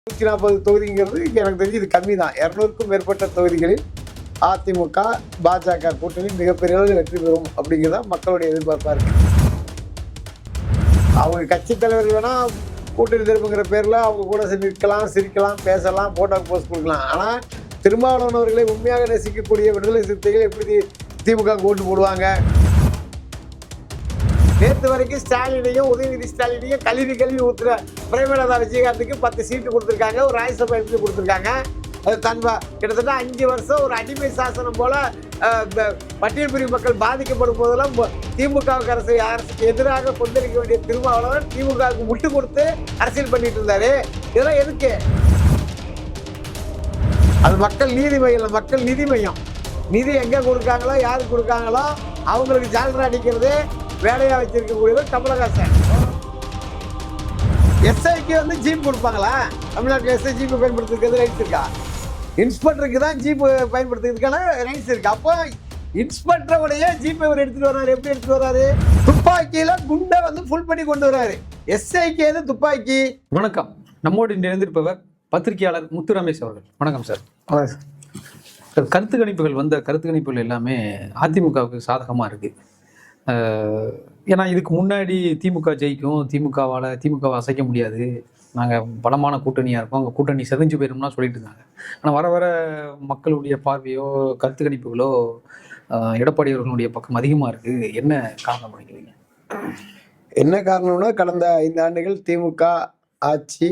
140 தொகுதிங்கிறது எனக்கு தெரிஞ்சு இது கம்மி தான். 200க்கும் மேற்பட்ட தொகுதிகளில் அதிமுக பாஜக கூட்டணி மிகப்பெரிய அளவில் வெற்றி பெறும் அப்படிங்கிறதா மக்களுடைய எதிர்பார்ப்பா இருக்கு. அவங்க கட்சி தலைவர்கள் வேணா கூட்டணி தரப்புங்கிற பேர்ல அவங்க கூட நிற்கலாம், சிரிக்கலாம், பேசலாம், போட்டோ போஸ்ட் கொடுக்கலாம். ஆனா திருமாவளவன் அவர்களை உண்மையாக நேசிக்கக்கூடிய விடுதலை சிறுத்தைகள் எப்படி திமுக ஓட்டு போடுவாங்க? நேற்று வரைக்கும் ஸ்டாலினையும் உதயநிதி ஸ்டாலினையும் கல்வி ஊத்துற பிரேமலதா விஜயகாந்துக்கு 10 சீட்டு கொடுத்துருக்காங்க, ஒரு ராஜ்யசபா எம்பி கொடுத்துருக்காங்க. அது கிட்டத்தட்ட 5 வருஷம் ஒரு அடிமை சாசனம் போல பட்டியல் பிரிவு மக்கள் பாதிக்கப்படும் போதெல்லாம் திமுக அரசுக்கு எதிராக கொந்தளிக்க வேண்டிய திருமாவளவன் திமுகவுக்கு முட்டு கொடுத்து அரசியல் பண்ணிட்டு இருந்தாரு. இதெல்லாம் எதுக்கு? அது மக்கள் நீதி மையம், மக்கள் நிதி மையம். நிதி எங்க கொடுக்காங்களோ யாருக்கு கொடுக்காங்களோ அவங்களுக்கு ஜாலரா அடிக்கிறது வேலையா வச்சிருக்கக்கூடியவர் கமலஹாசன். எஸ்ஐக்கு ஜீப் கொடுப்பாங்களா? தமிழ்நாட்டில் எஸ்ஐ ஜீப் பயன்படுத்துறதுக்கு ரைட்ஸ் இருக்கா? இன்ஸ்பெக்டருக்கு தான் ஜீப் பயன்படுத்துறதுக்கான ரைட்ஸ் இருக்கு. அப்போ இன்ஸ்பெக்டருடைய ஜீப்பை இவர் எடுத்துட்டு வர்றாரு. எப்படி எடுத்துட்டு வர்றாரு? துப்பாக்கியில குண்டை ஃபுல் பண்ணி கொண்டு வர்றாரு. எஸ்ஐக்கு எது துப்பாக்கி? வணக்கம். நம்மோடு இணைந்திருப்பவர் பத்திரிகையாளர் முத்து ரமேஷ் அவர்கள். வணக்கம் சார். கருத்து கணிப்புகள் எல்லாமே அதிமுகவுக்கு சாதகமாக இருக்கு. ஏன்னா இதுக்கு முன்னாடி திமுக ஜெயிக்கும், திமுகவை அசைக்க முடியாது, நாங்கள் பலமான கூட்டணியாக இருக்கோம், அங்கே கூட்டணி செதஞ்சு போயிடும்னா சொல்லிட்டு இருந்தாங்க. ஆனால் வர வர மக்களுடைய பார்வையோ கருத்து கணிப்புகளோ எடப்பாடி அவர்களுடைய பக்கம் அதிகமாக இருக்குது. என்ன காரணம் பண்ணிக்கிறீங்க? என்ன காரணம்னா, கடந்த 5 ஆண்டுகள் திமுக ஆட்சி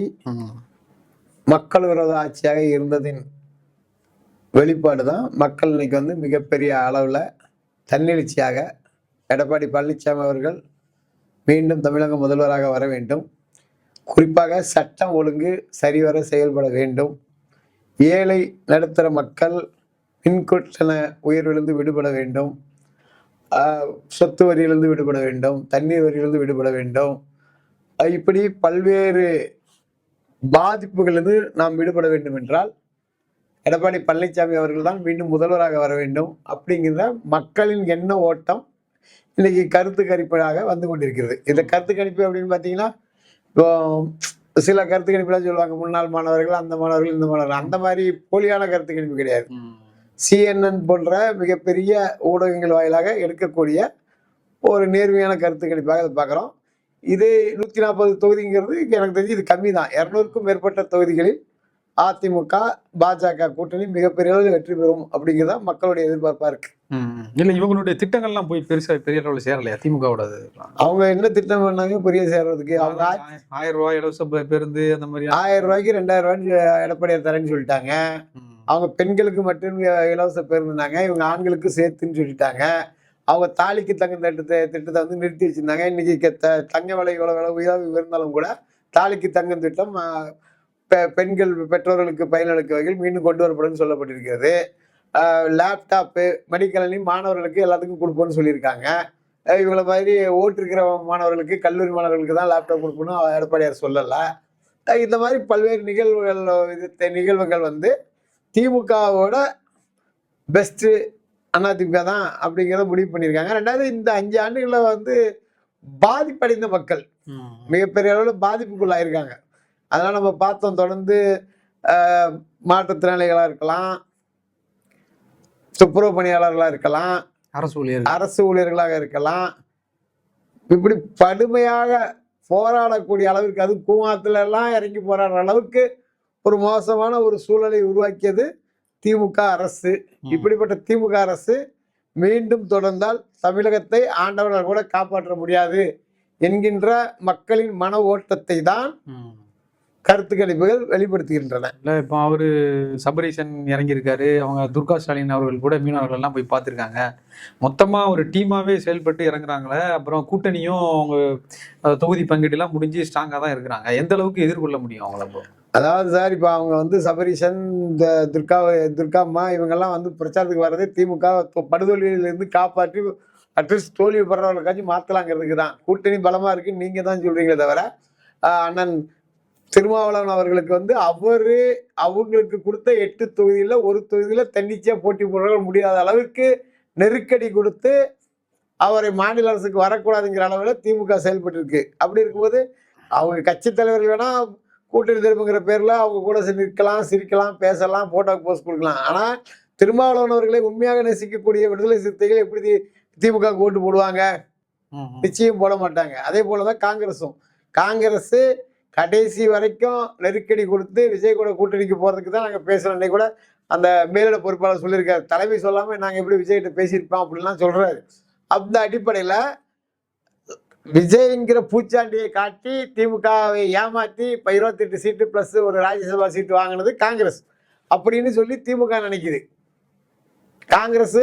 மக்கள் விரோத ஆட்சியாக இருந்ததின் வெளிப்பாடு தான் மக்கள் இன்னைக்கு மிகப்பெரிய அளவில் தன்னெழுச்சியாக எடப்பாடி பழனிசாமி அவர்கள் மீண்டும் தமிழக முதல்வராக வர வேண்டும், குறிப்பாக சட்டம் ஒழுங்கு சரிவர செயல்பட வேண்டும், ஏழை நடுத்தர மக்கள் மின்கட்டண உயர்விலிருந்து விடுபட வேண்டும், சொத்து வரியிலிருந்து விடுபட வேண்டும், தண்ணீர் வரியிலிருந்து விடுபட வேண்டும், இப்படி பல்வேறு பாதிப்புகளிலிருந்து நாம் விடுபட வேண்டும் என்றால் எடப்பாடி பழனிசாமி அவர்கள் தான் மீண்டும் முதல்வராக வர வேண்டும் அப்படிங்கிற மக்களின் எண்ண ஓட்டம் இன்னைக்கு கருத்து கணிப்பாக வந்து கொண்டிருக்கிறது. இந்த கருத்து கணிப்பு அப்படின்னு பார்த்தீங்கன்னா, இப்போ சில கருத்து கணிப்புலாம் சொல்லுவாங்க, முன்னாள் மாணவர்கள், அந்த மாணவர்கள், இந்த மாணவர்கள், அந்த மாதிரி போலியான கருத்து கணிப்பு கிடையாது. CNN போன்ற மிகப்பெரிய ஊடகங்கள் வாயிலாக எடுக்கக்கூடிய ஒரு நேர்மையான கருத்து கணிப்பாக அதை பார்க்குறோம். இது 140 தொகுதிங்கிறது எனக்கு தெரிஞ்சு இது கம்மி தான். 200க்கும் மேற்பட்ட தொகுதிகளில் அதிமுக பாஜக கூட்டணி மிகப்பெரிய அளவில் வெற்றி பெறும் அப்படிங்கிறதா மக்களுடைய எதிர்பார்ப்பா இருக்கு. இல்ல, இவங்களுடைய திட்டங்கள்லாம் போய் பெரிய அளவில் சேரலையா திமுகவோட? அவங்க என்ன திட்டம் பண்ணாங்க பெரிய சேர்றதுக்கு? அவங்க 1000 ரூபாய் இலவச பேருந்து அந்த மாதிரி 1000 ரூபாய்க்கு 2000 ரூபாய் எடப்பாடியார் தரேன்னு சொல்லிட்டாங்க. அவங்க பெண்களுக்கு மட்டும் இலவச பேருந்துனாங்க, இவங்க ஆண்களுக்கு சேர்த்துன்னு சொல்லிட்டாங்க. அவங்க தாலிக்கு தங்க திட்டத்தை நிறுத்தி வச்சிருந்தாங்க. இன்னைக்கு தங்க விலை இவ்வளவு உயர்ந்தாலும் கூட தாலிக்கு தங்கம் திட்டம் பெண்கள் பெற்றோர்களுக்கு பயனளிக்க வகையில் மீண்டும் கொண்டு வரப்படும் சொல்லப்பட்டிருக்கிறது. லேப்டாப்பு, மடிக்கணினி மாணவர்களுக்கு எல்லாத்துக்கும் கொடுப்போம்னு சொல்லியிருக்காங்க. இவங்கள மாதிரி ஓட்டிருக்கிற மாணவர்களுக்கு, கல்லூரி மாணவர்களுக்கு தான் லேப்டாப் கொடுக்கணும் எடப்பாடியார் சொல்லலை. இந்த மாதிரி பல்வேறு நிகழ்வுகள் திமுகவோட பெஸ்ட்டு அதிமுக தான் அப்படிங்கிறத முடிவு பண்ணியிருக்காங்க. 2வது, இந்த 5 ஆண்டுகளில் பாதிப்படைந்த மக்கள் மிகப்பெரிய அளவில் பாதிப்புக்குள்ளாயிருக்காங்க. அதெல்லாம் நம்ம பார்த்தோம். தொடர்ந்து மாற்றுத்திறனாளிகளாக இருக்கலாம், துப்புரவு பணியாளர்களாக இருக்கலாம், அரசு ஊழியர்களாக இருக்கலாம், இப்படி கடுமையாக போராடக்கூடிய அளவிற்கு, அது கூமாத்துல எல்லாம் இறங்கி போராடுற அளவுக்கு ஒரு மோசமான ஒரு சூழலை உருவாக்கியது திமுக அரசு. இப்படிப்பட்ட திமுக அரசு மீண்டும் தொடர்ந்தால் தமிழகத்தை ஆண்டவர்கள் கூட காப்பாற்ற முடியாது என்கின்ற மக்களின் மன ஓட்டத்தை தான் கருத்து கணிப்புகள் வெளிப்படுத்துகின்றன. இல்லை, இப்போ அவரு சபரீசன் இறங்கியிருக்காரு, அவங்க துர்கா ஸ்டாலின் அவர்கள் கூட மீனவர்கள் எல்லாம் போய் பார்த்துருக்காங்க. மொத்தமாக ஒரு டீமாவே செயல்பட்டு இறங்குறாங்களே. அப்புறம் கூட்டணியும் அவங்க தொகுதி பங்கீடுலாம் முடிஞ்சு ஸ்ட்ராங்காக தான் இருக்கிறாங்க. எந்த அளவுக்கு எதிர்கொள்ள முடியும் அவங்கள? அதாவது சார், இப்போ அவங்க சபரீசன், இந்த துர்காம்மா இவங்கெல்லாம் பிரச்சாரத்துக்கு வர்றதே திமுக படுதோல்வியிலிருந்து காப்பாற்றி அட்லீஸ்ட் தோல்வி படுறவர்களுக்காச்சும் மாற்றலாங்கிறதுக்கு தான். கூட்டணி பலமாக இருக்குன்னு நீங்கள் தான் சொல்கிறீங்களே தவிர, அண்ணன் திருமாவளவன் அவர்களுக்கு அவங்களுக்கு கொடுத்த 8 தொகுதியில் ஒரு தொகுதியில் தன்னிச்சையாக போட்டி போட முடியாத அளவுக்கு நெருக்கடி கொடுத்து அவரை மாநில அரசுக்கு வரக்கூடாதுங்கிற அளவில் திமுக செயல்பட்டு இருக்கு. அப்படி இருக்கும்போது அவங்க கட்சி தலைவர்கள் வேணா கூட்டணி தரப்புங்கிற பேர்ல அவங்க கூட நிற்கலாம், சிரிக்கலாம், பேசலாம், போட்டோ போஸ்ட் கொடுக்கலாம். ஆனா திருமாவளவன் அவர்களை உண்மையாக நேசிக்கக்கூடிய விடுதலை சிறுத்தைகள் எப்படி திமுக ஓட்டு போடுவாங்க? நிச்சயம் போட மாட்டாங்க. அதே போலதான் காங்கிரஸும். காங்கிரஸ் கடைசி வரைக்கும் நெருக்கடி கொடுத்து விஜய் கூட கூட்டணிக்கு போறதுக்கு தான் நாங்க பேசுறோம். இன்னைக்கு கூட அந்த மேலிட பொறுப்பாளர் சொல்லியிருக்காரு, தலைமை சொல்லாம நாங்க எப்படி விஜய்கிட்ட பேசியிருப்போம் அப்படின்லாம் சொல்றாரு. அந்த அடிப்படையில விஜய்ங்கிற பூச்சாண்டியை காட்டி திமுகவை ஏமாற்றி இப்ப 28 சீட்டு பிளஸ் ஒரு ராஜ்யசபா சீட்டு வாங்கினது காங்கிரஸ் அப்படின்னு சொல்லி திமுக நினைக்குது. காங்கிரஸ்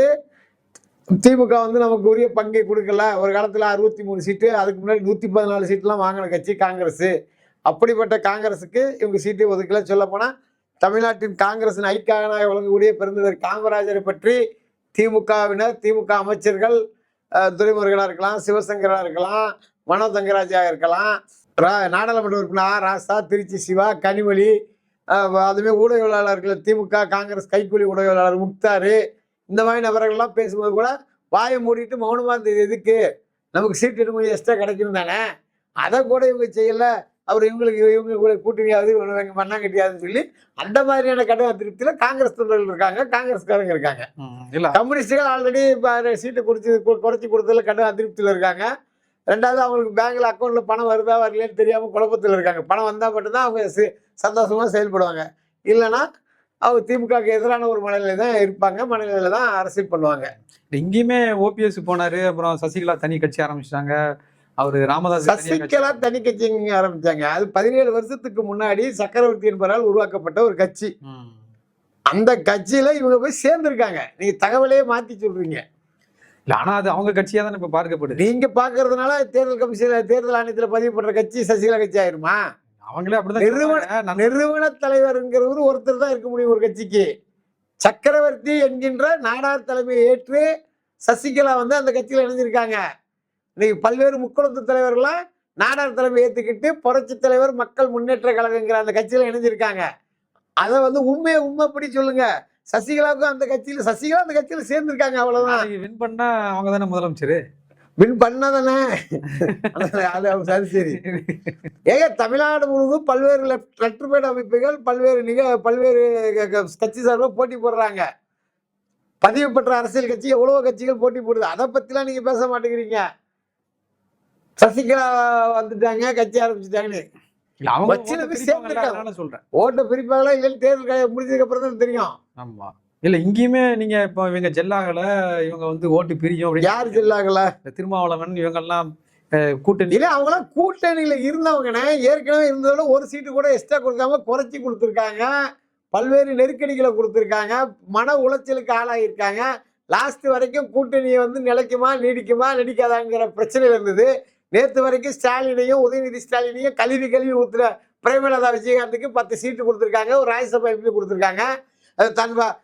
திமுக வந்து நமக்கு உரிய பங்கை கொடுக்கல, ஒரு காலத்துல 63 சீட்டு, அதுக்கு முன்னாடி 114 சீட்டுலாம் வாங்கின கட்சி காங்கிரஸ். அப்படிப்பட்ட காங்கிரஸுக்கு இவங்க சீட்டை ஒதுக்கல. சொல்ல போனா தமிழ்நாட்டின் காங்கிரசின் ஐக்கியனாக வழங்கக்கூடிய பெருந்தவர் காமராஜரை பற்றி திமுகவினர், திமுக அமைச்சர்கள், துரைமுருகனா இருக்கலாம், சிவசங்கரா இருக்கலாம், மனோ தங்கராஜா இருக்கலாம், நாடாளுமன்ற உறுப்பினர் ராசா, திருச்சி சிவா, கனிமொழி, அதுமாதிரி ஊடகவியலாளர்கள், திமுக காங்கிரஸ் கைக்கூலி ஊடகவியலாளர் முக்தாரு, இந்த மாதிரி நபர்கள்லாம் பேசும்போது கூட வாயை மூடிட்டு மௌனமா இருந்தது. எதுக்கு? நமக்கு சீட்டு இன்னும் எக்ஸ்ட்ரா கிடைக்கணும் தானே. அதை கூட இவங்க செய்யல. அவர் இவங்க கூட கூட்டணியாவது மண்ணாங்கட்டியாதுன்னு சொல்லி அந்த மாதிரியான கடன் அதிருப்தியில காங்கிரஸ் தொண்டர்கள் இருக்காங்க, காங்கிரஸ்காரங்க இருக்காங்க. கம்யூனிஸ்டுகள் ஆல்ரெடி சீட்டை குறைச்சி கொடுத்ததுல கடன் அதிருப்தியில இருக்காங்க. ரெண்டாவது அவங்களுக்கு பேங்க்ல அக்கௌண்ட்ல பணம் வருதா வரலையான்னு தெரியாம குழப்பத்தில் இருக்காங்க. பணம் வந்தா மட்டும்தான் அவங்க சந்தோஷமா செயல்படுவாங்க. இல்லைன்னா அவங்க திமுகவுக்கு எதிரான ஒரு மனநிலை தான் இருப்பாங்க, மனநிலையில தான் அரசியல் பண்ணுவாங்க. இங்கேயுமே ஓபிஎஸ் போனாரு, அப்புறம் சசிகலா தனி கட்சி ஆரம்பிச்சிட்டாங்க. அவரு ராமதாஸ் சசிகலா தனி கட்சி ஆரம்பிச்சாங்க. அது 17 வருஷத்துக்கு முன்னாடி சக்கரவர்த்தி என்பவரால் உருவாக்கப்பட்ட ஒரு கட்சி. அந்த கட்சியில இவங்க போய் சேர்ந்திருக்காங்க. நீங்க தகவலையே மாத்தி சொல்றீங்க. ஆனா அது அவங்க கட்சியா தானே இப்ப பார்க்கப்படுது. நீங்க பாக்குறதுனால தேர்தல் கமிஷன், தேர்தல் ஆணையத்துல பதிவு பண்ற கட்சி சசிகலா கட்சி ஆயிருமா? அவங்களே அப்படிதான். நிறுவன தலைவர்ங்கிறவரு ஒருத்தர் தான் இருக்க முடியும் ஒரு கட்சிக்கு. சக்கரவர்த்தி என்கின்ற நாடார் தலைமையை ஏற்று சசிகலா வந்து அந்த கட்சியில இணைஞ்சிருக்காங்க. இன்னைக்கு பல்வேறு முக்குளத்து தலைவர்கள்லாம் நாடார் தலைமை ஏற்றுக்கிட்டு புரட்சி தலைவர் மக்கள் முன்னேற்ற கழகங்கிற அந்த கட்சியில இணைஞ்சிருக்காங்க. அதை வந்து உண்மைப்படி சொல்லுங்க. சசிகலாவுக்கும் அந்த கட்சியில சேர்ந்திருக்காங்க. அவ்வளவுதான். வின் பண்ணா அவங்க தானே முதலமைச்சர். வின் பண்ணதானே அது சரி. ஏங்க தமிழ்நாடு முழுவதும் பல்வேறு லெட்டர் பேட் அமைப்புகள், பல்வேறு கட்சி சார்பாக போட்டி போடுறாங்க. பதிவு பெற்ற அரசியல் கட்சி எவ்வளவோ கட்சிகள் போட்டி போடுது. அதை பத்திலாம் நீங்க பேச மாட்டேங்கிறீங்க. சசிகலா வந்துட்டாங்க, கட்சி ஆரம்பிச்சுட்டாங்கன்னு ஓட்ட பிரிப்பாங்களா இல்லைன்னு தேர்தல் முடிஞ்சதுக்கு அப்புறம் தான் தெரியும். ஆமா இல்ல இங்கேயுமே நீங்க இப்ப இவங்க ஜெல்லாகல, இவங்க வந்து ஓட்டு பிரியும். யாரு ஜெல்லாகல? திருமாவளவன் இவங்க எல்லாம் கூட்டணி இல்ல, அவங்க எல்லாம் கூட்டணியில இருந்தவங்கன்னு ஏற்கனவே இருந்ததோட ஒரு சீட்டு கூட எக்ஸ்ட்ரா கொடுக்காம குறைச்சி கொடுத்துருக்காங்க. பல்வேறு நெருக்கடிகளை கொடுத்துருக்காங்க. மன உளைச்சலுக்கு ஆளாகிருக்காங்க. லாஸ்ட் வரைக்கும் கூட்டணியை வந்து நிலைக்குமா நீடிக்காதாங்கிற பிரச்சனையில இருந்தது. நேற்று வரைக்கும் ஸ்டாலினையும் உதயநிதி ஸ்டாலினையும் கல்வி ஊத்துற பிரேமலதா விஜயகாந்துக்கு 10 சீட்டு கொடுத்துருக்காங்க. ஒரு ராஜ்யசபா எம்பி கொடுத்துருக்காங்க.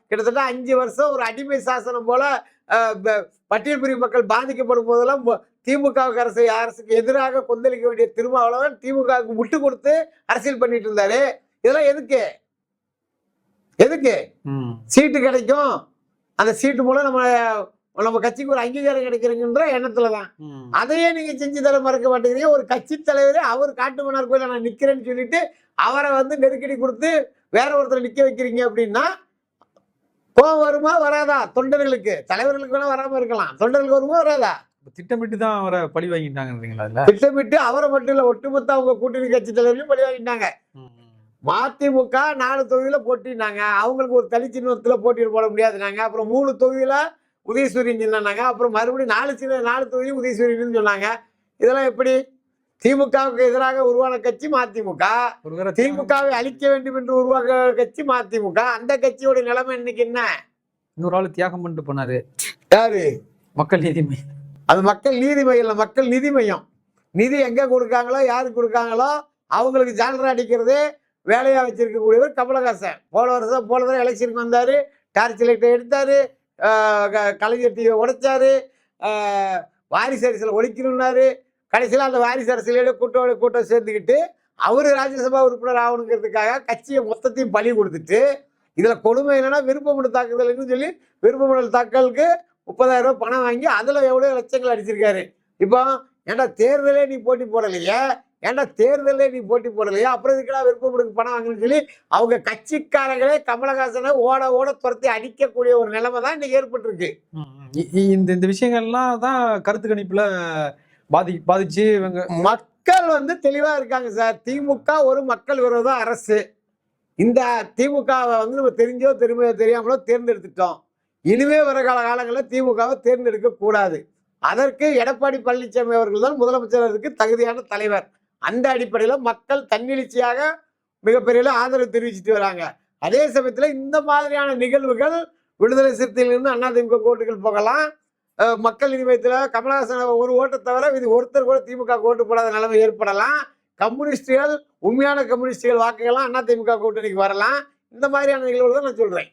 கிட்டத்தட்ட 5 வருஷம் ஒரு அடிமை சாசனம் போல பட்டியல் பிரிவு மக்கள் பாதிக்கப்படும் போதெல்லாம் திமுக அரசுக்கு எதிராக கொந்தளிக்க வேண்டிய திருமாவளவன் திமுகவுக்கு விட்டு கொடுத்து அரசியல் பண்ணிட்டு இருந்தாரு. இதெல்லாம் எதுக்கு சீட்டு கிடைக்கும்? அந்த சீட்டு மூலம் நம்ம கட்சிக்கு ஒரு அங்கீகாரம் கிடைக்கிறதுன்ற எண்ணத்துலதான். அதையே நீங்க செஞ்சு தர மறக்க மாட்டேங்கிறீங்க. ஒரு கட்சி தலைவரே அவர் காட்டுமன்னார் கோயில நான் நிக்கிறேன்னு சொல்லிட்டு அவரை வந்து நெருக்கடி கொடுத்து வேற ஒருத்தரை நிக்க வைக்கிறீங்க அப்படின்னா கோவம் வருமா வராதா? தொண்டர்களுக்கு, தலைவர்களுக்கு வேணா வராம இருக்கலாம், தொண்டர்களுக்கு வருமா வராதா? திட்டமிட்டு தான் அவரை பழி வாங்கிட்டாங்க. திட்டமிட்டு அவரை மட்டும் இல்ல, ஒட்டுமொத்த அவங்க கூட்டணி கட்சி தலைவர்களையும் பழி வாங்கிட்டாங்க. மதிமுக 4 தொகுதியில போட்டினாங்க. அவங்களுக்கு ஒரு தனி சின்னத்துல போட்டிட்டு போட முடியாதுனாங்க. அப்புறம் 3 தொகுதியில உதயசூரியன் சொன்னாங்க. அப்புறம் மறுபடியும் 4 தொகுதி உதயசூரியன் சொன்னாங்க. இதெல்லாம் எப்படி? திமுகவுக்கு எதிராக உருவான கட்சி மதிமுக, திமுகவை அழிக்க வேண்டும் என்று உருவாக்க கட்சி மதிமுக. அந்த கட்சியோட நிலைமை இன்னைக்கு என்ன? இன்னொரு ஆளு தியாகம் பண்ணிட்டு போனாரு. யாரு? மக்கள் நீதி மையம். அது மக்கள் நீதி மையம் இல்ல, மக்கள் நிதி மையம். நிதி எங்க கொடுக்காங்களோ, யாருக்கு கொடுக்காங்களோ அவங்களுக்கு ஜாலரா அடிக்கிறது வேலையா வச்சிருக்கக்கூடியவர் கமலஹாசன். போன தடவை எலெக்ஷனுக்கு வந்தாரு, டார்ச் லைட்டை எடுத்தாரு, கலைஞர் டிவியை உடைச்சாரு, வாரிசு அரசியல் ஒழிக்கணும்னாரு. கடைசியில் அந்த வாரிசு அரசியலோட கூட்டம் சேர்ந்துக்கிட்டு அவரு ராஜ்யசபா உறுப்பினர் ஆகணுங்கிறதுக்காக கட்சியை மொத்தத்தையும் பலி கொடுத்துட்டு, இதுல கொடுமை என்னன்னா விருப்பமனு தாக்குதல்னு சொல்லி விருப்பமனு தாக்கலுக்கு 30,000 ரூபாய் பணம் வாங்கி அதுல எவ்வளவு லட்சங்கள் அடிச்சிருக்காரு. இப்போ ஏன்டா தேர்தலே நீ போட்டி போடலையே, ஏன்னா தேர்தலே நீ போட்டி போடலையா, அப்புறம் இதுக்கெல்லாம் விருப்பம் கொடுக்க பணம் வாங்கணும்னு சொல்லி அவங்க கட்சிக்காரங்களே கமலஹாசனை ஓட ஓட துரத்தி அடிக்கக்கூடிய ஒரு நிலைமை தான் இன்னைக்கு ஏற்பட்டிருக்கு. இந்த இந்த விஷயங்கள்லாம் தான் கருத்து கணிப்புல பாதிச்சு இவங்க மக்கள் வந்து தெளிவா இருக்காங்க சார். திமுக ஒரு மக்கள் விரோத அரசு. இந்த திமுகவை வந்து நம்ம தெரிஞ்சோ தெரியாமலோ தேர்ந்தெடுத்துட்டோம். இனிமே வர காலங்களில் திமுகவை தேர்ந்தெடுக்க கூடாது. அதற்கு எடப்பாடி பழனிசாமி அவர்கள் தான் முதலமைச்சருக்கு தகுதியான தலைவர். அந்த அடிப்படையில் மக்கள் தன்னெழுச்சியாக மிகப்பெரிய ஆதரவு தெரிவிச்சுட்டு வராங்க. அதே சமயத்தில் இந்த மாதிரியான நிகழ்வுகள் விடுதலை சிறுத்தையிலிருந்து அதிமுக ஓட்டுகள் போகலாம். மக்கள் நீதி மையத்தில் கமலஹாசன் ஒரு ஓட்டை தவிர இது ஒருத்தர் கூட திமுக ஓட்டு போடாத நிலைமை ஏற்படலாம். கம்யூனிஸ்டுகள் உண்மையான கம்யூனிஸ்டுகள் வாக்குகள்லாம் அதிமுக கூட்டணிக்கு வரலாம். இந்த மாதிரியான நிகழ்வுகள் தான் நான் சொல்றேன்.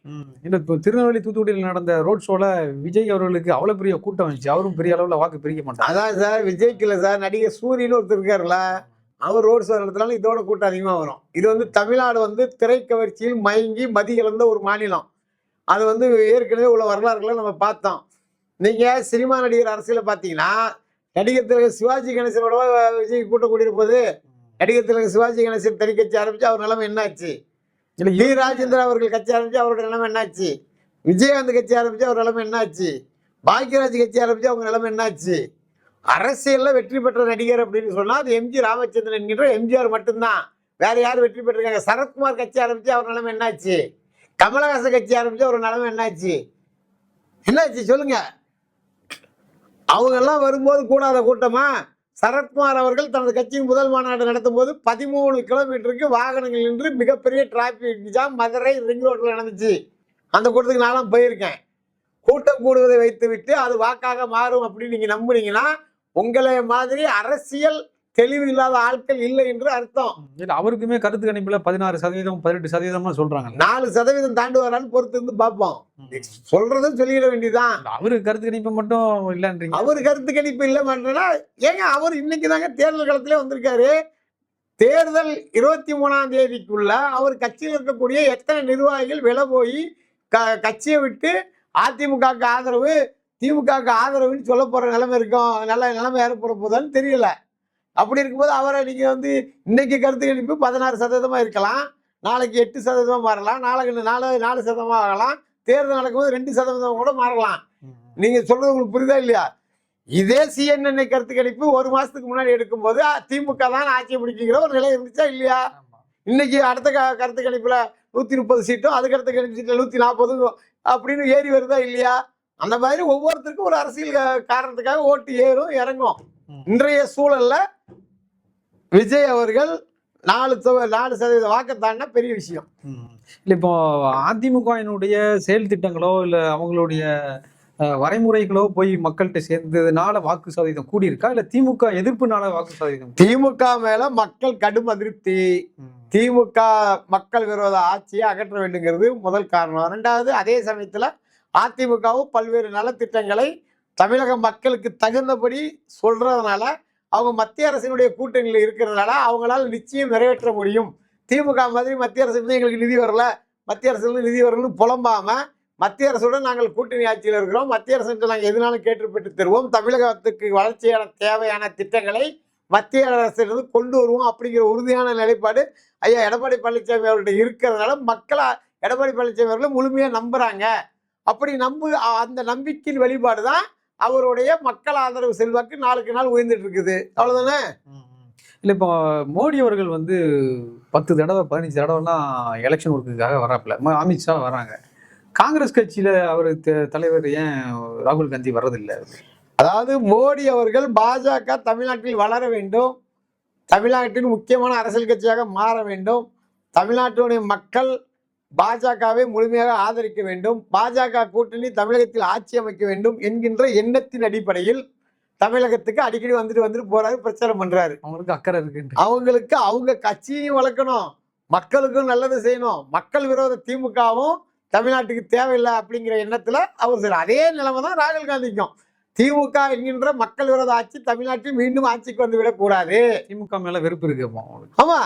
இப்போ திருநெல்வேலி தூத்துக்குடியில் நடந்த ரோட் ஷோல விஜய் அவர்களுக்கு அவ்வளவு பெரிய கூட்டம் வந்துச்சு. அவரும் பெரிய அளவுல வாக்கு பிரிக்க மாட்டார். அதான் சார், விஜய்க்கு இல்லை சார், நடிகர் சூரியன்னு ஒருத்தர் இருக்காருல்ல, அவர் ரோட் ஷோ நடத்தினாலும் இதோட கூட்டம் அதிகமாக வரும். இது வந்து தமிழ்நாடு வந்து திரைக்கவர்ச்சியில் மயங்கி மதி இழந்த ஒரு மாநிலம். அது வந்து ஏற்கனவே உள்ள வரலாறுகளை நம்ம பார்த்தோம். நீங்க சினிமா நடிகர் அரசியல பார்த்தீங்கன்னா, நடிகர் திலகம் சிவாஜி கணேசனோட விஜய் கூட்டம் கூட்டியிருப்போது, நடிகர் திலகம் சிவாஜி கணேசன் தனி கட்சி ஆரம்பிச்சு அவர் நிலைமை என்னாச்சு? டி ராஜேந்திரா அவர்கள் கட்சி ஆரம்பிச்சு அவரோட நிலைமை என்னாச்சு? விஜயகாந்த் கட்சி ஆரம்பிச்சு அவர் நிலைமை என்னாச்சு? பாக்யராஜ் கட்சி ஆரம்பிச்சு அவங்க நிலைமை என்னாச்சு? அரசியல்ல வெற்றி பெற்ற நடிகர் அப்படின்னு சொன்னா அது எம்ஜி ராமச்சந்திரன் என்கின்ற எம்ஜிஆர் மட்டும்தான். வேற யாரும் வெற்றி பெற்றிருக்காங்க? சரத்குமார் கட்சி ஆரம்பிச்சு அவர் நிலைமை என்னாச்சு? கமலஹாசன் கட்சி ஆரம்பிச்சு அவர் நிலைமை என்னாச்சு? சொல்லுங்க. அவங்க எல்லாம் வரும்போது கூடாத கூட்டமா? சரத்குமார் அவர்கள் தனது கட்சியின் முதல் மாநாடு நடத்தும் போது 13 கிலோமீட்டருக்கு வாகனங்கள் நின்று மிகப்பெரிய டிராபிக் ஜாம் மதுரை ரிங் ரோட்ல நடந்துச்சு. அந்த கூட்டத்துக்கு நானும் போயிருக்கேன். கூட்டம் கூடுவதை வைத்து விட்டு அது வாக்காக மாறும் அப்படின்னு நீங்க நம்புனீங்கன்னா உங்களை மாதிரி அரசியல் தெளிவு இல்லாத ஆட்கள் இல்லை என்று அர்த்தம். அவருக்குமே கருத்து கணிப்புல 16%, 18% சொல்றாங்க. 4% தாண்டுவாரான்னு பொறுத்து இருந்து பார்ப்போம். சொல்றதும் சொல்லிட வேண்டியதான். அவரு கருத்து கணிப்பு மட்டும் இல்லைன்றீங்க. அவரு கருத்து கணிப்பு இல்ல மாட்டேன்னா ஏங்க, அவர் இன்னைக்கு தாங்க தேர்தல் களத்திலே வந்திருக்காரு. தேர்தல் 23ஆம் தேதிக்குள்ள அவர் கட்சியில் இருக்கக்கூடிய எத்தனை நிர்வாகிகள் விலை போய் கட்சியை விட்டு அதிமுகவுக்கு ஆதரவு, திமுகவுக்கு ஆதரவுன்னு சொல்ல போற நிலைமை இருக்கும். நல்ல நிலைமை ஏற்பட போதான்னு தெரியல. அப்படி இருக்கும்போது அவரை நீங்க வந்து இன்னைக்கு கருத்து கணிப்பு 16% இருக்கலாம், நாளைக்கு 8% மாறலாம், நாளைக்கு 4% ஆகலாம், தேர்தல் நடக்கும்போது 2% கூட மாறலாம். நீங்க சொல்றது உங்களுக்கு புரியுதா இல்லையா? இதே CNN கருத்து கணிப்பு ஒரு மாசத்துக்கு முன்னாடி எடுக்கும்போது திமுக தான் ஆட்சி பிடிக்குங்கிற ஒரு நிலை இருந்துச்சா இல்லையா? இன்னைக்கு அடுத்த கருத்து கணிப்புல 130 சீட்டும், அதுக்கு அடுத்த கணிப்பு சீட்ல 140 அப்படின்னு ஏறி வருதா இல்லையா? அந்த மாதிரி ஒவ்வொருத்தருக்கும் ஒரு அரசியல் காரணத்துக்காக ஓட்டு ஏறும் இறங்கும். இன்றைய சூழல்ல விஜய் அவர்கள் 4% வாக்கு தாண்டினா பெரிய விஷயம் இல்ல. இப்போ அதிமுகவினுடைய செயல் திட்டங்களோ இல்ல அவங்களுடைய வரைமுறைகளோ போய் மக்கள்கிட்ட சேர்ந்ததுனால வாக்கு சதவீதம் கூடி இருக்கா, இல்ல திமுக எதிர்ப்புனால வாக்கு சதவீதம்? திமுக மேல மக்கள் கடும் அதிருப்தி. திமுக மக்கள் விரோத ஆட்சியை அகற்ற வேண்டுங்கிறது முதல் காரணம். ரெண்டாவது, அதே சமயத்துல அதிமுகவும் பல்வேறு நலத்திட்டங்களை தமிழக மக்களுக்கு தகுந்தபடி சொல்றதுனால அவங்க மத்திய அரசினுடைய கூட்டணியில் இருக்கிறதுனால அவங்களால நிச்சயம் நிறைவேற்ற முடியும். திமுக மாதிரி மத்திய அரசு எங்களுக்கு நிதி வரல, மத்திய அரசு நிதி வரலன்னு புலம்பாம மத்திய அரசுடன் நாங்கள் கூட்டணி ஆட்சியில் இருக்கிறோம், மத்திய அரசு நாங்கள் எதுனாலும் கேட்டு பெற்று தருவோம், தமிழகத்துக்கு வளர்ச்சியான தேவையான திட்டங்களை மத்திய அரசிலிருந்து கொண்டு வருவோம் அப்படிங்கிற உறுதியான நிலைப்பாடு ஐயா எடப்பாடி பழனிசாமி அவர்கிட்ட இருக்கிறதுனால மக்களை எடப்பாடி பழனிசாமி அவர்கள் முழுமையா நம்புறாங்க. அப்படி அந்த நம்பிக்கையின் வெளிப்பாடு தான் அவருடைய மக்கள் ஆதரவு செல்வாக்கு நாளுக்கு நாள் உயர்ந்துட்டு இருக்குது. அவ்வளவுதானே? இல்ல, இப்போ மோடி அவர்கள் வந்து 10 தடவை 15 தடவைலாம் எலெக்ஷன் ஒர்க்குக்காக வராப்புல, அமித்ஷா வராங்க. காங்கிரஸ் கட்சியில அவர் தலைவர் ஏன் ராகுல் காந்தி வர்றதில்லை? அதாவது மோடி அவர்கள் பாஜக தமிழ்நாட்டில் வளர வேண்டும், தமிழ்நாட்டின் முக்கியமான அரசியல் கட்சியாக மாற வேண்டும், தமிழ்நாட்டுடைய மக்கள் பாஜகவை முழுமையாக ஆதரிக்க வேண்டும், பாஜக கூட்டணி தமிழகத்தில் ஆட்சி அமைக்க வேண்டும் என்கின்ற எண்ணத்தின் அடிப்படையில் தமிழகத்துக்கு அடிக்கடி வந்துட்டு போறாரு, பிரச்சாரம் பண்றாரு. அவங்களுக்கு அக்கறை இருக்கு. அவங்களுக்கு அவங்க கட்சியையும் வளர்க்கணும், மக்களுக்கும் நல்லது செய்யணும். மக்கள் விரோத திமுகவும் தமிழ்நாட்டுக்கு தேவையில்லை அப்படிங்கிற எண்ணத்துல அவர் சார். அதே நிலைமை தான் ராகுல் காந்திக்கும். திமுக என்கின்ற மக்கள் விரோத ஆட்சி தமிழ்நாட்டில் மீண்டும் ஆட்சிக்கு வந்து விடக்கூடாது. திமுக மேல வெறுப்பு இருக்கு. ஆமா,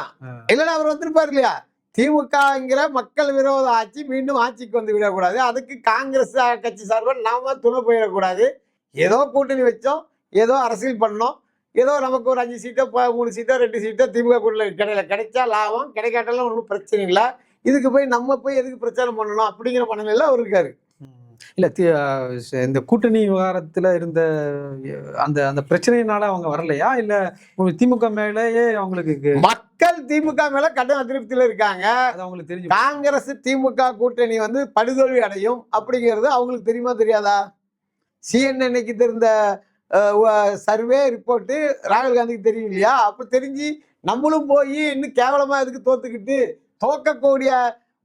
இல்லைன்னா அவர் வந்திருப்பாரு இல்லையா? திமுகங்கிற மக்கள் விரோத ஆட்சி மீண்டும் ஆட்சிக்கு வந்து விடக்கூடாது, அதுக்கு காங்கிரஸ் கட்சி சார்பில் நாம துணை போயிடக்கூடாது. ஏதோ கூட்டணி வச்சோம், ஏதோ அரசியல் பண்ணோம், ஏதோ நமக்கு ஒரு 5 சீட்டோ 3 சீட்டோ 2 சீட்டோ திமுக கூட்டணியில் கிடைச்சா லாபம், கிடைக்காட்டாலும் ஒன்றும் பிரச்சனை இல்லை. இதுக்கு போய் நம்ம போய் எதுக்கு பிரச்சாரம் பண்ணணும் அப்படிங்கிற மனநிலையில் அவர் இருக்காரு. இல்ல இந்த கூட்டணி விவகாரத்துல இருந்த அந்த அந்த பிரச்சனையினால அவங்க வரலையா, இல்ல திமுக மேலேயே அவங்களுக்கு மக்கள் திமுக மேல கடும் அதிருப்தியில இருக்காங்க. அது அவங்களுக்கு தெரிஞ்சு காங்கிரஸ் திமுக கூட்டணி வந்து படுதோல்வி அடையும் அப்படிங்கிறது அவங்களுக்கு தெரியுமா தெரியாதா? CNN தெரிந்த சர்வே ரிப்போர்ட் ராகுல் காந்திக்கு தெரியும் இல்லையா? அப்ப தெரிஞ்சு நம்மளும் போய் இன்னும் கேவலமா எதுக்கு தோத்துக்கிட்டு தோக்கக்கூடிய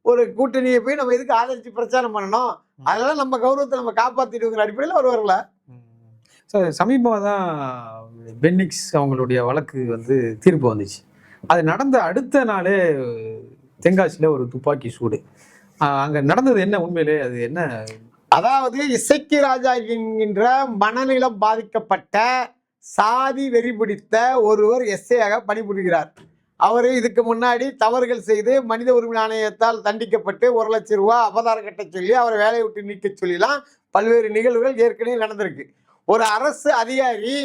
ஒரு கூட்டணியை போய் நம்ம எதுக்கு ஆதரிச்சு பிரச்சாரம் பண்ணணும்? அதெல்லாம் நம்ம கௌரவத்தை நம்ம காப்பாத்திடுங்கிற அடிப்படையில் அவர் வரல. சமீபமாக தான் பென்னிக்ஸ் அவங்களுடைய வழக்கு வந்து தீர்ப்பு வந்துச்சு. அது நடந்த அடுத்த நாளே தென்காசியில் ஒரு துப்பாக்கி சூடு. அங்க நடந்தது என்ன? உண்மையிலே அது என்ன? அதாவது இசக்கி ராஜா என்கின்ற மனநிலம் பாதிக்கப்பட்ட சாதி வெறி பிடித்த ஒருவர் எஸ்ஐயாக பணிபுரிகிறார். அவர் இதுக்கு முன்னாடி தவறுகள் செய்து மனித உரிமை ஆணையத்தால் தண்டிக்கப்பட்டு 1 லட்சம் ரூபாய் அபதாரம் கட்ட சொல்லி அவரை வேலையை விட்டு நீக்க சொல்லிலாம் பல்வேறு நிகழ்வுகள் ஏற்கனவே நடந்திருக்கு. ஒரு அரசு அதிகாரி,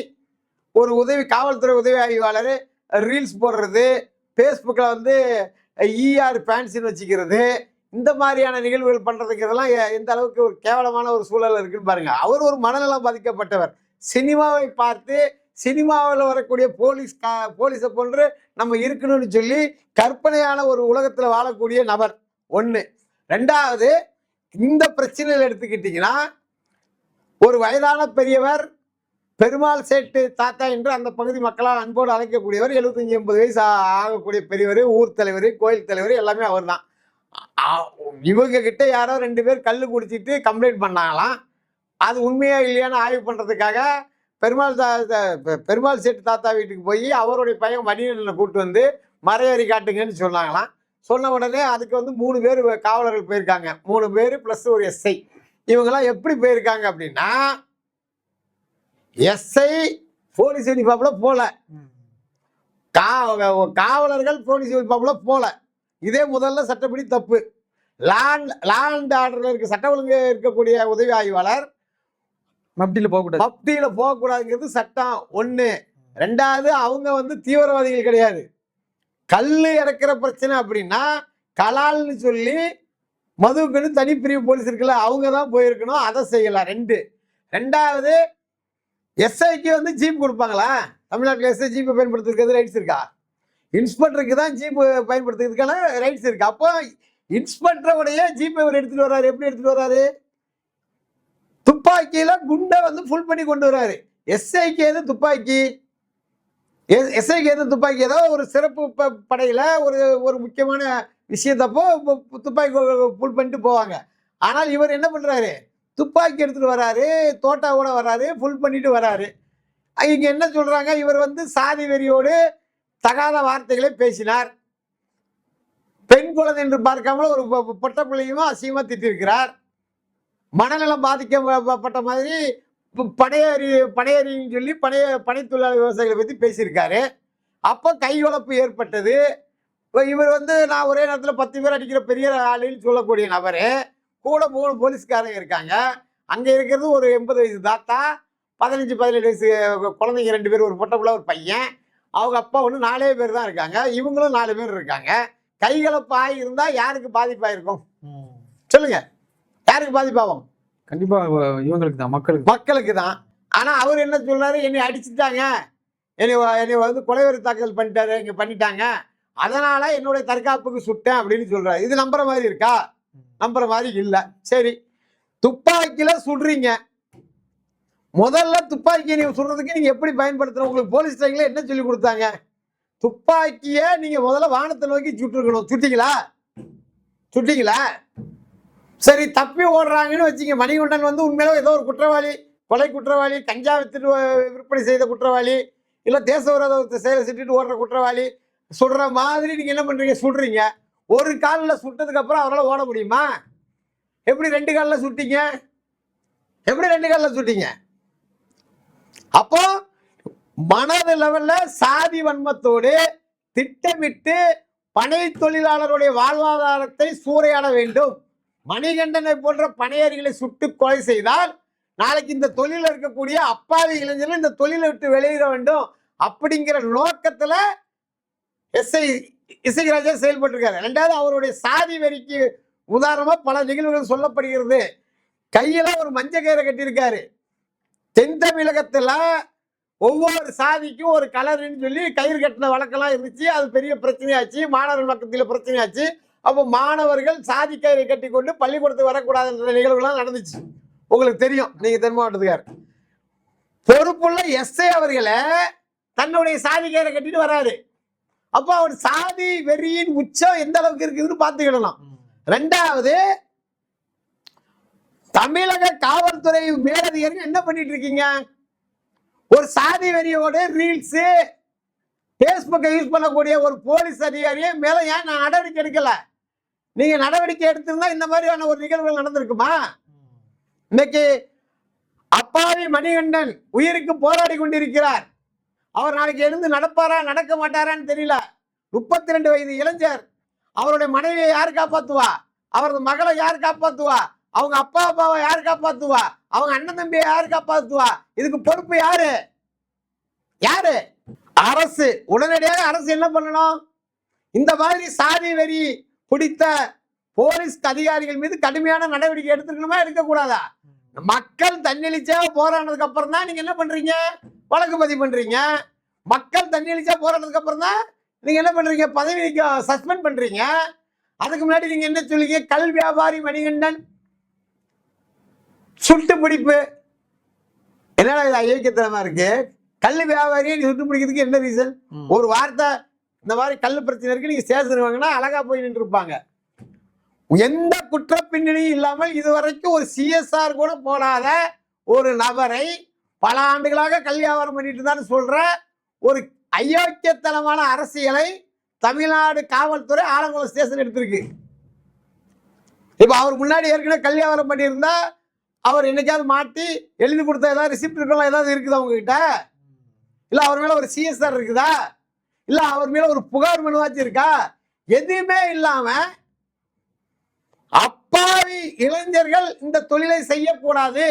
ஒரு காவல்துறை உதவி ஆய்வாளர் ரீல்ஸ் போடுறது, ஃபேஸ்புக்கில் வந்து ER ஃபேன்ஸின்னு வச்சுக்கிறது, இந்த மாதிரியான நிகழ்வுகள் பண்ணுறதுங்கிறதெல்லாம் எந்த அளவுக்கு ஒரு கேவலமான ஒரு சூழல் இருக்குன்னு பாருங்க. அவர் ஒரு மனநலம் பாதிக்கப்பட்டவர். சினிமாவை பார்த்து சினிமாவில் வரக்கூடிய போலீஸை போன்று நம்ம இருக்கணும்னு சொல்லி கற்பனையான ஒரு உலகத்தில் வாழக்கூடிய நபர் ஒன்று. 2வது, இந்த பிரச்சனையில் எடுத்துக்கிட்டிங்கன்னா ஒரு வயதான பெரியவர், பெருமாள் சேட்டு தாத்தா என்று அந்த பகுதி மக்களால் அன்போடு அழைக்கக்கூடியவர், 75-80 வயசு ஆகக்கூடிய பெரியவர், ஊர் தலைவர், கோயில் தலைவர், எல்லாமே அவர் தான். இவங்க கிட்ட யாரோ 2 பேர் கல் குடிச்சிட்டு கம்ப்ளைண்ட் பண்ணாங்களாம். அது உண்மையா இல்லையான்னு ஆய்வு பண்ணுறதுக்காக பெருமாள் சேட்டு தாத்தா வீட்டுக்கு போய் அவருடைய பையன் மணியனில் கூப்பிட்டு வந்து மறையறி காட்டுங்கன்னு சொன்னாங்களாம். சொன்ன உடனே அதுக்கு வந்து 3 பேர் காவலர்கள் போயிருக்காங்க. 3 பேர் ப்ளஸ் ஒரு எஸ்ஐ. இவங்கெல்லாம் எப்படி போயிருக்காங்க அப்படின்னா, எஸ்ஐ போலீஸ் யூனிஃபார்ம்ல போல, காவலர்கள் போலீஸ் யூனிஃபார்ம்ல போல. இதே முதல்ல சட்டப்படி தப்பு. லா அண்ட் ஆர்டர்ல இருக்க சட்ட ஒழுங்கு இருக்கக்கூடிய உதவி ஆய்வாளர் மப்டியில போகக்கூடாதுங்கிறது சட்டம் 1. 2வது, அவங்க வந்து தீவிரவாதிகள் கிடையாது. கல்லு இறக்குற பிரச்சனை அப்படின்னா கலால்னு சொல்லி மதுவுக்குன்னு தனிப்பிரிவு போலீஸ் இருக்குல்ல, அவங்க தான் போயிருக்கணும், அதை செய்யலாம். 2வது, எஸ்ஐக்கு வந்து ஜீப் கொடுப்பாங்களா? தமிழ்நாட்டில் எஸ்ஐ ஜீப்பை பயன்படுத்துறதுக்கு ரைட்ஸ் இருக்கா? இன்ஸ்பெக்டருக்கு தான் ஜீப் பயன்படுத்துறதுக்கான ரைட்ஸ் இருக்கு. அப்போ இன்ஸ்பெக்டருடைய ஜீப்பை அவர் எடுத்துட்டு வர்றாரு. எப்படி எடுத்துட்டு வர்றாரு? துப்பாக்கியில குண்டை வந்து ஃபுல் பண்ணி கொண்டு வர்றாரு. எஸ்ஐக்கு எது துப்பாக்கி? எஸ்ஐக்கு எது துப்பாக்கி? ஏதோ ஒரு சிறப்பு படையில ஒரு முக்கியமான விஷயத்தப்போ துப்பாக்கி ஃபுல் பண்ணிட்டு போவாங்க. ஆனால் இவர் என்ன பண்றாரு? துப்பாக்கி எடுத்துட்டு வர்றாரு, தோட்டாவோட வர்றாரு, ஃபுல் பண்ணிட்டு வர்றாரு. இங்க என்ன சொல்றாங்க? இவர் வந்து சாதி வெறியோடு தகாத வார்த்தைகளை பேசினார். பெண் குழந்தை என்று பார்க்காமல் ஒரு பொட்ட பிள்ளையுமா அசிங்கமா திட்டிருக்கிறார். மனநலம் பாதிக்கப்பட்ட மாதிரி பனையேறின்னு சொல்லி பனை தொழிலாளர் விவசாயிகளை பற்றி பேசியிருக்காரு. அப்போ கைவளப்பு ஏற்பட்டது. இவர் வந்து நான் ஒரே நேரத்தில் 10 பேர் அடிக்கிற பெரிய ஆளுன்னு சொல்லக்கூடிய நபர் கூட 3 போலீஸ்காரங்க இருக்காங்க. அங்கே இருக்கிறது ஒரு 80 வயசு தாத்தா, 15-17 வயசு குழந்தைங்க 2 பேர், ஒரு பொட்ட பிள்ளை, ஒரு பையன். அவங்க அப்பா ஒன்று 4 பேர் தான் இருக்காங்க. இவங்களும் 4 பேர் இருக்காங்க. கைகலப்பு ஆகியிருந்தா யாருக்கு பாதிப்பாயிருக்கும் சொல்லுங்க? யாருக்கு பாதிப்பாகும்? கண்டிப்பா இவங்களுக்கு தான், மக்களுக்கு தான். ஆனா அவர் என்ன சொல்றாரு? என்னை அடிச்சுட்டாங்க, என்னை வந்து கொலைவெறி தாக்குதல் பண்ணிட்டாங்க, அதனால என்னுடைய தற்காப்புக்கு சுட்டேன் அப்படின்னு சொல்றாரு. இது நம்புற மாதிரி இருக்கா? நம்புற மாதிரி இல்ல. சரி, துப்பாக்கியில சுடுறீங்க. முதல்ல துப்பாக்கியை நீங்க சுடுறதுக்கு நீங்க எப்படி பயன்படுத்தணும்? உங்களுக்கு போலீஸ் ட்ரைனிங்ல என்ன சொல்லி கொடுத்தாங்க? துப்பாக்கிய நீங்க முதல்ல வானத்தை நோக்கி சுட்டுருக்கணும். சுட்டீங்களா? சரி, தப்பி ஓடுறாங்கன்னு வச்சுங்க. மணிகண்டன் வந்து உண்மையில ஏதோ ஒரு குற்றவாளி, கொலை குற்றவாளி, கஞ்சா வித்துட்டு விற்பனை செய்த குற்றவாளி, இல்ல தேச விரோத செயலை சுட்டுட்டு ஓடுற குற்றவாளி சுடுற மாதிரி நீங்க என்ன பண்றீங்க? சுடுறீங்க. ஒரு காலில் சுட்டதுக்கு அப்புறம் அவரால் ஓட முடியுமா? எப்படி 2 காலில் சுட்டீங்க? அப்போ மனது லெவல்ல சாதி வன்மத்தோடு திட்டமிட்டு பனை தொழிலாளருடைய வாழ்வாதாரத்தை சூறையாட வேண்டும். மணிகண்டனை போன்ற பனையறிகளை சுட்டு கொலை செய்தால் நாளைக்கு இந்த தொழில இருக்கக்கூடிய அப்பாவி இளைஞர்கள் இந்த தொழிலை விட்டு வெளியேற வேண்டும். அப்படிங்கிற நோக்கத்துல இசக்கி ராஜா செயல்பட்டிருக்காரு. ரெண்டாவது, அவருடைய சாதி வெறிக்கு உதாரணமா பல நிகழ்வுகள் சொல்லப்படுகிறது. கையில ஒரு மஞ்சள் கயிறை கட்டியிருக்காரு. தென் தமிழகத்துல ஒவ்வொரு சாதிக்கும் ஒரு கலர்ன்னு சொல்லி கயிறு கட்டின வழக்கெல்லாம் இருந்துச்சு. அது பெரிய பிரச்சனையாச்சு, மாணவர்கள் பக்கத்தில் பிரச்சனையாச்சு. அப்போ மாணவர்கள் சாதி கயிறை கட்டி கொண்டு பள்ளிக்கூடத்துக்கு வரக்கூடாதுன்ற நிகழ்வுகள்லாம் நடந்துச்சு. உங்களுக்கு தெரியும், நீங்க தென் மாவட்டத்துக்கார். பொறுப்புள்ள எஸ்ஐ அவர்களை தன்னுடைய சாதி கயிறை கட்டிட்டு வராரு. அப்போ அவர் சாதி வெறியின் உச்சம் எந்த அளவுக்கு இருக்குதுன்னு பார்த்துக்கிடலாம். ரெண்டாவது, தமிழக காவல்துறை மேலதிகாரிகள் என்ன பண்ணிட்டு இருக்கீங்க? ஒரு சாதி வெறியோட ரீல்ஸ், பேஸ்புக்கை யூஸ் பண்ணக்கூடிய ஒரு போலீஸ் அதிகாரியை மேல ஏன் நான் நடவடிக்கை எடுக்கல? நீங்க நடவடிக்கை எடுத்திருந்தா இந்த மாதிரியான ஒரு நிகழ்வுகள் நடந்திருக்குமா? இன்னைக்கு அப்பாவி மணிகண்டன் உயிருக்கு போராடி கொண்டிருக்கிறார். அவர் நாளைக்கு எழுந்து நடப்பாரா நடக்க மாட்டாரான்னு தெரியல. 32 வயது இளைஞர். அவருடைய மனைவியை யார் காப்பாத்துவா? அவரது மகளை யார் காப்பாத்துவா? அவங்க அப்பா அப்பாவை யார் காப்பாத்துவா? அவங்க அண்ணன் தம்பியை யார் காப்பாத்துவா? இதுக்கு பொறுப்பு யாரு? யாரு? அரசு. உடனடியாக அரசு என்ன பண்ணணும்? இந்த மாதிரி சாதி வெறி பிடித்த போலீஸ் அதிகாரிகள் மீது கடுமையான நடவடிக்கை எடுத்துக்கணுமா, எடுக்கக்கூடாதா? மக்கள் தன்னெழுச்சியா போராடினதுக்கு அப்புறம் தான் நீங்க என்ன பண்றீங்க? வழக்கு பதிவு பண்றீங்க. மக்கள் தன்னெழுச்சியா போராடினதுக்கு அப்புறம் தான் நீங்க என்ன பண்றீங்க? பதவி சஸ்பெண்ட் பண்றீங்க. அதுக்கு முன்னாடி நீங்க என்ன சொல்லுங்க? கல் வியாபாரி மணிகண்டன் சுட்டு பிடிப்பு. என்னடா இது அயோக்கியத்தனமா இருக்கு? கல் வியாபாரியை சுட்டு பிடிக்கிறதுக்கு என்ன ரீசன்? ஒரு வார்த்தை இந்த மாதிரி கல் பிரச்சனை இருக்கு, நீங்க ஸ்டேஷன் வாங்கினா அழகா போய் நின்று இருப்பாங்க. எந்த குற்ற பின்னணியும் இல்லாமல் இதுவரைக்கும் ஒரு சிஎஸ்ஆர் கூட போடாத ஒரு நபரை பல ஆண்டுகளாக கல் வியாபாரம் பண்ணிட்டு தான் சொல்ற ஒரு அயோக்கியத்தனமான அரசியலை தமிழ்நாடு காவல்துறை ஆலங்குளம் ஸ்டேஷன் எடுத்திருக்கு. இப்ப அவர் முன்னாடி ஏற்கனவே கல் வியாபாரம் பண்ணியிருந்தா அவர் என்னைக்காவது மாட்டி எழுதி கொடுத்த ஏதாவது ரிசிப்ட் இருக்கலாம், ஏதாவது இருக்குதா உங்ககிட்ட? இல்ல அவர் மேல ஒரு சிஎஸ்ஆர் இருக்குதா? இல்ல அவர் மேல ஒரு புகார் மனுவாச்சு இருக்கா? எதுவுமே இல்லாம அப்பாவி இளைஞர்கள் இந்த தொழிலை செய்யக்கூடாது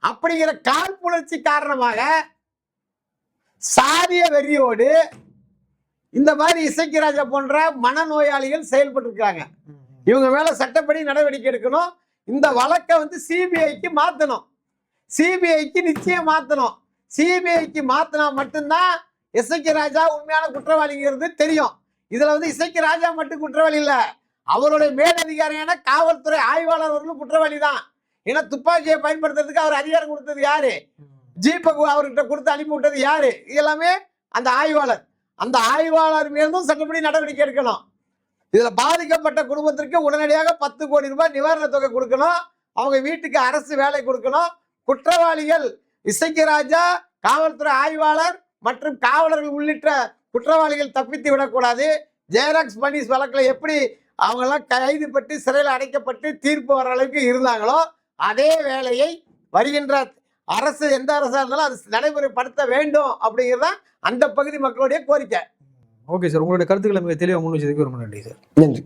அப்படிங்கிற காழ்ப்புணர்ச்சி காரணமாக சாதிய வெறியோடு இந்த மாதிரி இசக்கி ராஜா போன்ற மனநோயாளிகள் செயல்பட்டு இருக்காங்க. இவங்க மேல சட்டப்படி நடவடிக்கை எடுக்கணும். இந்த வழக்கை சிபிஐக்கு மாத்தணும். சிபிஐக்கு நிச்சயம் மாத்தணும். சிபிஐக்கு மாத்தினா மட்டும்தான் இசக்கி ராஜா உண்மையான குற்றவாளிங்கிறது தெரியும். இதுல இசக்கி ராஜா மட்டும் குற்றவாளி இல்ல, அவருடைய மேலதிகாரியான காவல்துறை ஆய்வாளர் அவர்களும் குற்றவாளி தான். ஏன்னா துப்பாக்கியை பயன்படுத்துறதுக்கு அவர் அதிகாரம் கொடுத்தது யாரு? ஜீப்பை அவர்கிட்ட கொடுத்து அனுப்பி விட்டது யாரு? எல்லாமே அந்த ஆய்வாளர். அந்த ஆய்வாளர் மீதும் சட்டப்படி நடவடிக்கை எடுக்கணும். இதுல பாதிக்கப்பட்ட குடும்பத்திற்கு உடனடியாக 10 கோடி ரூபாய் நிவாரண தொகை கொடுக்கணும். அவங்க வீட்டுக்கு அரசு வேலை கொடுக்கணும். குற்றவாளிகள் இசக்கி ராஜா, காவல்துறை ஆய்வாளர் மற்றும் காவலர்கள் உள்ளிட்ட குற்றவாளிகள் தப்பித்து விடக்கூடாது. ஜெயராக்ஸ் பனீஸ் வழக்கில் எப்படி அவங்க எல்லாம் கைது பட்டு சிறையில் அடைக்கப்பட்டு தீர்ப்பு வர அளவுக்கு இருந்தாங்களோ அதே வேலையை வருகின்ற அரசு, எந்த அரசா இருந்தாலும் அது நடைமுறைப்படுத்த வேண்டும் அப்படிங்கிறதான் அந்த பகுதி மக்களுடைய கோரிக்கை. ஓகே சார், உங்களுடைய கருத்துக்களை மிக தெளிவாக முன் வச்சதுக்கு ரொம்ப நன்றி சார். நன்றி.